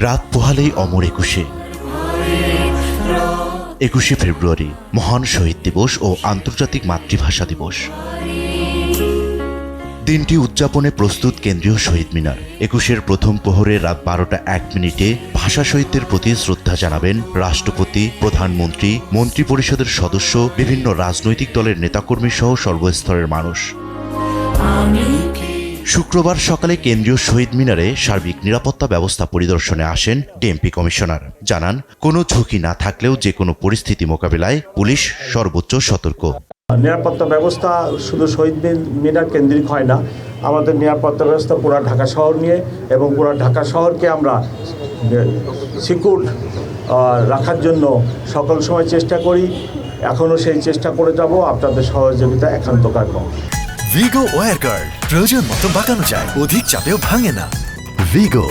রাত পোহালেই অমর 21শে ফেব্রুয়ারি মহান শহীদ দিবস ও আন্তর্জাতিক মাতৃভাষা দিবস। দিনটি উদযাপনে প্রস্তুত কেন্দ্রীয় শহীদ মিনার। 21-এর প্রথম প্রহরে রাত 12টা 1 মিনিটে ভাষা শহীদদের প্রতি শ্রদ্ধা জানাবেন রাষ্ট্রপতি, প্রধানমন্ত্রী, মন্ত্রিপরিষদের সদস্য, বিভিন্ন রাজনৈতিক দলের নেতাকর্মী সহ সর্বস্তরের মানুষ। শুক্রবার সকালে কেন্দ্রীয় শহীদ মিনারে সার্বিক নিরাপত্তা ব্যবস্থা পরিদর্শনে আসেন ডিএমপি কমিশনার। জানান, কোনো ঝুঁকি না থাকলেও যে কোনো পরিস্থিতি মোকাবিলায় পুলিশ সর্বোচ্চ সতর্ক। নিরাপত্তা ব্যবস্থা শুধু শহীদ মিনার কেন্দ্রিক হয় না, আমাদের নিরাপত্তা ব্যবস্থা পুরা ঢাকা শহর নিয়ে এবং পুরা ঢাকা শহরকে আমরা সিকিউর রাখার জন্য সকল সময় চেষ্টা করি। এখনও সেই চেষ্টা করে যাব। আপনাদের সহযোগিতা একান্ত কাম্য। ভিগো ওয়্যার গার্ড প্রয়োজন মতো বাঁকানো যায়, অধিক চাপেও ভাঙে না। ভিগো।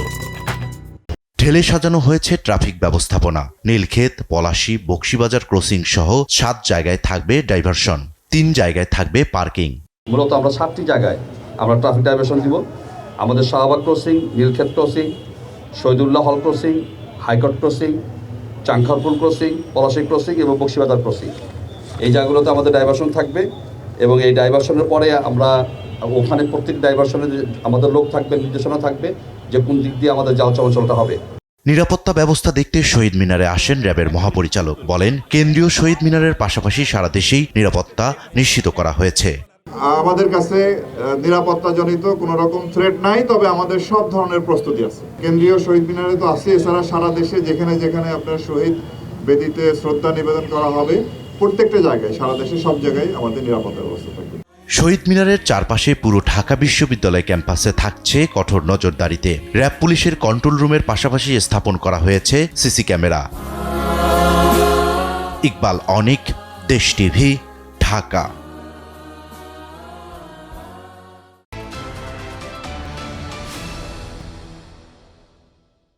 ঢেলে সাজানো হয়েছে ট্রাফিক ব্যবস্থাপনা। নীলক্ষেত, পলাশী, বকশীবাজার ক্রসিং সহ 7 জায়গায় থাকবে ডাইভারশন, 3 জায়গায় থাকবে পার্কিং। মূলত আমরা 7টি জায়গায় আমরা ট্রাফিক ডাইভারশন দিব। আমাদের শাহবাগ ক্রসিং, নীলক্ষেত ক্রসিং, শহীদুল্লাহ হল crossing, high court crossing, Chankharpul crossing, Palashi crossing এবং বকশীবাজার ক্রসিং, এই জায়গাগুলোতে আমাদের ডাইভারশন থাকবে। এবং এই ডাইভারশনের পরে আমরা ওখানে প্রত্যেক ডাইভারশনে আমাদের লোক থাকবে, নির্দেশনা থাকবে যে কোন দিক দিয়ে আমাদের যাওয়া চলাচলটা হবে। নিরাপত্তা ব্যবস্থা দেখতে শহীদ মিনারে আসেন র্যাবের মহাপরিচালক। বলেন, কেন্দ্রীয় শহীদ মিনারের পাশাপাশি সারা দেশেই নিরাপত্তা নিশ্চিত করা হয়েছে। আমাদের কাছে নিরাপত্তাজনিত কোনো রকম থ্রেট নাই, তবে আমাদের সব ধরনের প্রস্তুতি আছে। কেন্দ্রীয় শহীদ মিনারে তো আছে, এছাড়া সারা দেশে যেখানে যেখানে আপনার শহীদ বেদিতে শ্রদ্ধা নিবেদন করা হবে, প্রত্যেকটা জায়গায় সারা দেশে সব জায়গায় আমাদের নিরাপত্তা ব্যবস্থা থাকবে। শহীদ মিনারের চারপাশে পুরো ঢাকা বিশ্ববিদ্যালয় ক্যাম্পাসে থাকছে কঠোর নজরদারিতে। র্যাব পুলিশের কন্ট্রোল রুমের পাশাপাশি স্থাপন করা হয়েছে সিসি ক্যামেরা। ইকবাল অনিক, দেশ টিভি, ঢাকা।